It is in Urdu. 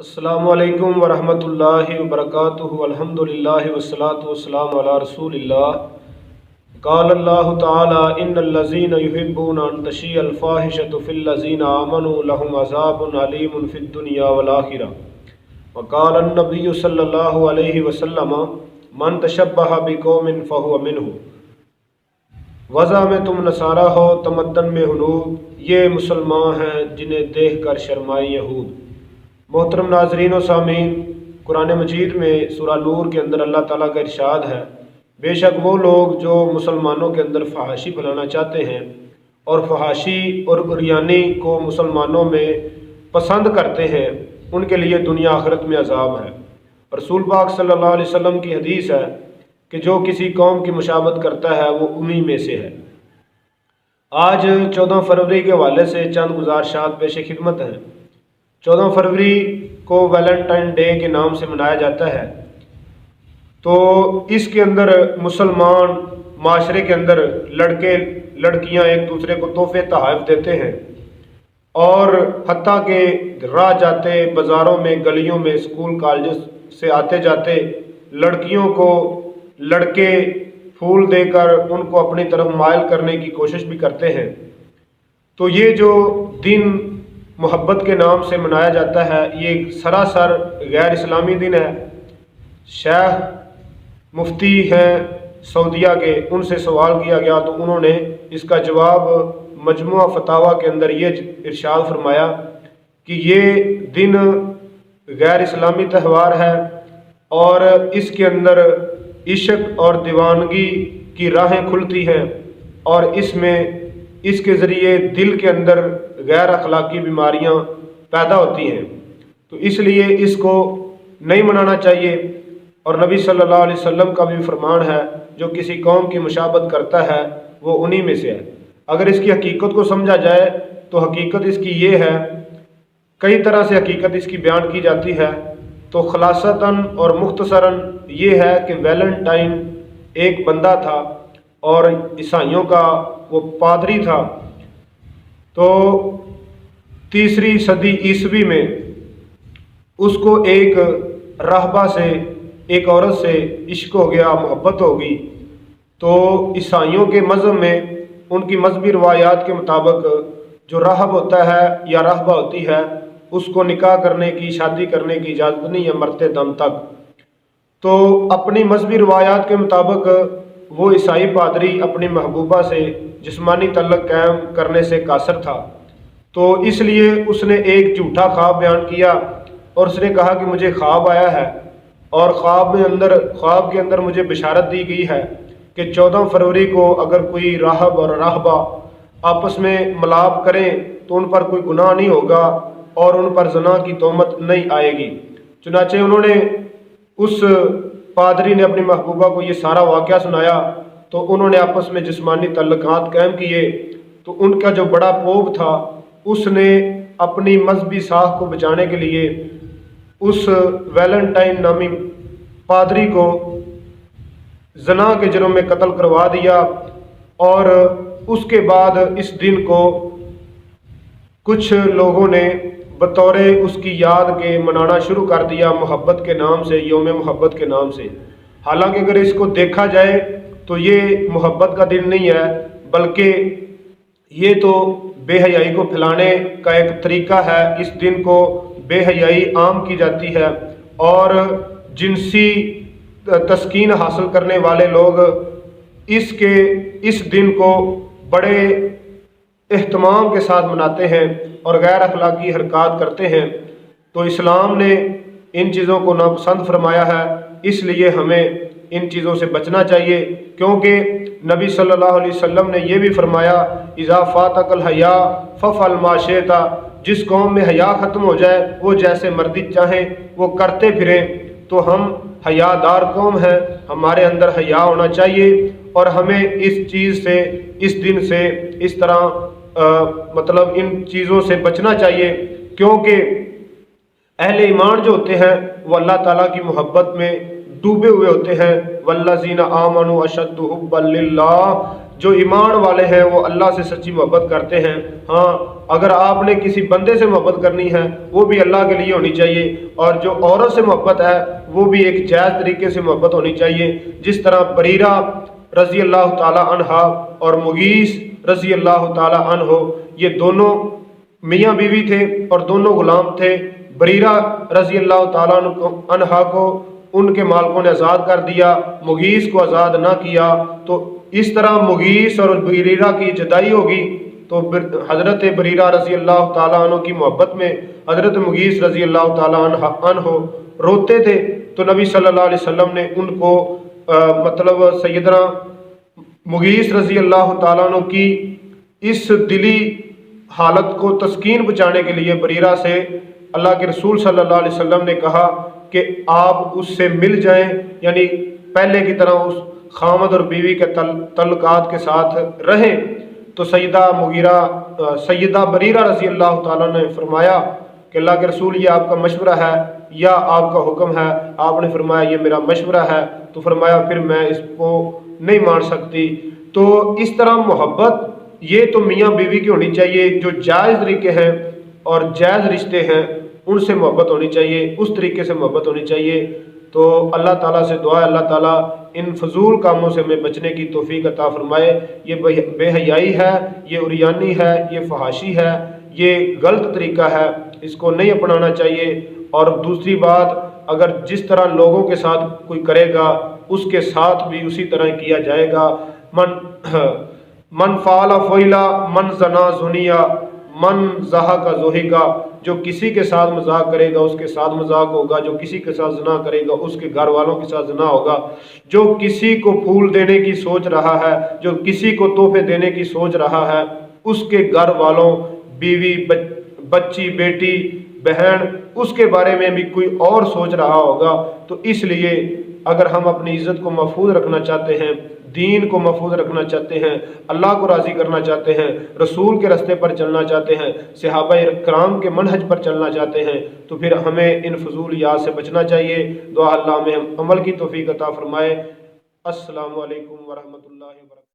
السلام علیکم ورحمۃ اللہ وبرکاتہ الحمدللہ والصلاة والسلام علی رسول اللہ قال اللہ تعالی ان الذین یحبون ان تشیع الفاحشۃ فی الذین آمنوا لهم عذاب علیم فی الدنیا والآخرہ وقال النبی صلی اللہ علیہ وسلم من تشبہ بقوم فہو منہ۔ وضع میں تم نصارہ ہو تمدن میں ہنود، یہ مسلمان ہیں جنہیں دیکھ کر شرمائے یہود۔ محترم ناظرین و سامعین، قرآن مجید میں سورہ نور کے اندر اللہ تعالیٰ کا ارشاد ہے، بے شک وہ لوگ جو مسلمانوں کے اندر فحاشی پھیلانا چاہتے ہیں اور فحاشی اور عریانی کو مسلمانوں میں پسند کرتے ہیں، ان کے لیے دنیا آخرت میں عذاب ہے۔ رسول پاک صلی اللہ علیہ وسلم کی حدیث ہے کہ جو کسی قوم کی مشابہت کرتا ہے وہ انہی میں سے ہے۔ آج 14 فروری کے حوالے سے چند گزارشات پیش خدمت ہیں۔ 14 فروری کو ویلنٹائن ڈے کے نام سے منایا جاتا ہے، تو اس کے اندر مسلمان معاشرے کے اندر لڑکے لڑکیاں ایک دوسرے کو تحفے تحائف دیتے ہیں، اور حتیٰ کہ راہ جاتے بازاروں میں گلیوں میں اسکول کالجز سے آتے جاتے لڑکیوں کو لڑکے پھول دے کر ان کو اپنی طرف مائل کرنے کی کوشش بھی کرتے ہیں۔ تو یہ جو دن محبت کے نام سے منایا جاتا ہے، یہ سراسر غیر اسلامی دن ہے۔ شیخ مفتی ہیں سعودیہ کے، ان سے سوال کیا گیا تو انہوں نے اس کا جواب مجموعہ فتاویٰ کے اندر یہ ارشاد فرمایا کہ یہ دن غیر اسلامی تہوار ہے اور اس کے اندر عشق اور دیوانگی کی راہیں کھلتی ہیں، اور اس کے ذریعے دل کے اندر غیر اخلاقی بیماریاں پیدا ہوتی ہیں، تو اس لیے اس کو نہیں منانا چاہیے۔ اور نبی صلی اللہ علیہ وسلم کا بھی فرمان ہے، جو کسی قوم کی مشابہت کرتا ہے وہ انہی میں سے ہے۔ اگر اس کی حقیقت کو سمجھا جائے تو حقیقت اس کی یہ ہے، کئی طرح سے حقیقت اس کی بیان کی جاتی ہے، تو خلاصتاً اور مختصراً یہ ہے کہ ویلنٹائن ایک بندہ تھا اور عیسائیوں کا وہ پادری تھا، تو 3 صدی عیسوی میں اس کو ایک راہبہ سے، ایک عورت سے عشق ہو گیا، محبت ہو گئی۔ تو عیسائیوں کے مذہب میں ان کی مذہبی روایات کے مطابق جو راہب ہوتا ہے یا راہبہ ہوتی ہے، اس کو نکاح کرنے کی، شادی کرنے کی اجازت نہیں ہے مرتے دم تک۔ تو اپنی مذہبی روایات کے مطابق وہ عیسائی پادری اپنی محبوبہ سے جسمانی تعلق قائم کرنے سے قاصر تھا، تو اس لیے اس نے ایک جھوٹا خواب بیان کیا اور اس نے کہا کہ مجھے خواب آیا ہے، اور خواب کے اندر مجھے بشارت دی گئی ہے کہ 14 فروری کو اگر کوئی راہب اور راہبہ آپس میں ملاپ کریں تو ان پر کوئی گناہ نہیں ہوگا اور ان پر زنا کی تہمت نہیں آئے گی۔ چنانچہ انہوں نے، اس پادری نے اپنی محبوبہ کو یہ سارا واقعہ سنایا، تو انہوں نے آپس میں جسمانی تعلقات قائم کیے۔ تو ان کا جو بڑا پوپ تھا، اس نے اپنی مذہبی ساکھ کو بچانے کے لیے اس ویلنٹائن نامی پادری کو زنا کے جرم میں قتل کروا دیا، اور اس کے بعد اس دن کو کچھ لوگوں نے بطور اس کی یاد کے منانا شروع کر دیا، محبت کے نام سے، یوم محبت کے نام سے۔ حالانکہ اگر اس کو دیکھا جائے تو یہ محبت کا دن نہیں ہے، بلکہ یہ تو بے حیائی کو پھیلانے کا ایک طریقہ ہے۔ اس دن کو بے حیائی عام کی جاتی ہے، اور جنسی تسکین حاصل کرنے والے لوگ اس دن کو بڑے اہتمام کے ساتھ مناتے ہیں اور غیر اخلاقی حرکات کرتے ہیں۔ تو اسلام نے ان چیزوں کو ناپسند فرمایا ہے، اس لیے ہمیں ان چیزوں سے بچنا چاہیے، کیونکہ نبی صلی اللہ علیہ وسلم نے یہ بھی فرمایا، اذا فاتک الحیا ففعل ما شئت، جس قوم میں حیا ختم ہو جائے وہ جیسے مرضی چاہیں وہ کرتے پھریں۔ تو ہم حیا دار قوم ہیں، ہمارے اندر حیا ہونا چاہیے، اور ہمیں اس چیز سے، اس دن سے، اس طرح ان چیزوں سے بچنا چاہیے، کیونکہ اہل ایمان جو ہوتے ہیں وہ اللہ تعالیٰ کی محبت میں ڈوبے ہوئے ہوتے ہیں۔ والذین آمنوا اشد حبا للہ، جو ایمان والے ہیں وہ اللہ سے سچی محبت کرتے ہیں۔ ہاں، اگر آپ نے کسی بندے سے محبت کرنی ہے وہ بھی اللہ کے لیے ہونی چاہیے، اور جو عورت سے محبت ہے وہ بھی ایک جائز طریقے سے محبت ہونی چاہیے۔ جس طرح بریرہ رضی اللہ تعالی عنہا اور مغیث رضی اللہ تعالی عنہ، یہ دونوں میاں بیوی تھے اور دونوں غلام تھے۔ بریرہ رضی اللہ تعالیٰ عنہا کو ان کے مالکوں نے آزاد کر دیا، مغیث کو آزاد نہ کیا، تو اس طرح مغیث اور بریرہ کی جدائی ہوگی تو حضرت بریرہ رضی اللہ تعالیٰ عنہ کی محبت میں حضرت مغیث رضی اللہ تعالیٰ عنہ روتے تھے، تو نبی صلی اللہ علیہ وسلم نے ان کو سیدنا مغیث رضی اللہ تعالیٰ عنہ کی اس دلی حالت کو تسکین پہنچانے کے لیے بریرہ سے اللہ کے رسول صلی اللہ علیہ وسلم نے کہا کہ آپ اس سے مل جائیں، یعنی پہلے کی طرح اس خامد اور بیوی کے تعلقات کے ساتھ رہیں۔ تو سیدہ بریرہ رضی اللہ تعالیٰ نے فرمایا کہ اللہ کے رسول یہ آپ کا مشورہ ہے یا آپ کا حکم ہے؟ آپ نے فرمایا یہ میرا مشورہ ہے، تو فرمایا پھر میں اس کو نہیں مان سکتی۔ تو اس طرح محبت یہ تو میاں بیوی کی ہونی چاہیے، جو جائز طریقے ہیں اور جائز رشتے ہیں ان سے محبت ہونی چاہیے، اس طریقے سے محبت ہونی چاہیے۔ تو اللہ تعالیٰ سے دعا ہے اللہ تعالیٰ ان فضول کاموں سے ہمیں بچنے کی توفیق عطا فرمائے۔ یہ بے حیائی ہے، یہ عریانی ہے، یہ فحاشی ہے، یہ غلط طریقہ ہے، اس کو نہیں اپنانا چاہیے۔ اور دوسری بات، اگر جس طرح لوگوں کے ساتھ کوئی کرے گا اس کے ساتھ بھی اسی طرح کیا جائے گا۔ من فعل فعلا، من زنا زنیا، من ضحک ضحکا، جو کسی کے ساتھ مذاق کرے گا اس کے ساتھ مذاق ہوگا، جو کسی کے ساتھ زنا کرے گا اس کے گھر والوں کے ساتھ زنا ہوگا، جو کسی کو پھول دینے کی سوچ رہا ہے، جو کسی کو تحفے دینے کی سوچ رہا ہے، اس کے گھر والوں، بیوی، بچی، بیٹی، بہن، اس کے بارے میں بھی کوئی اور سوچ رہا ہوگا۔ تو اس لیے اگر ہم اپنی عزت کو محفوظ رکھنا چاہتے ہیں، دین کو محفوظ رکھنا چاہتے ہیں، اللہ کو راضی کرنا چاہتے ہیں، رسول کے راستے پر چلنا چاہتے ہیں، صحابہ کرام کے منہج پر چلنا چاہتے ہیں، تو پھر ہمیں ان فضولیات سے بچنا چاہیے۔ دعا اللہ ہمیں عمل کی توفیق عطا فرمائے۔ السلام علیکم ورحمۃ اللہ وبرکاتہ۔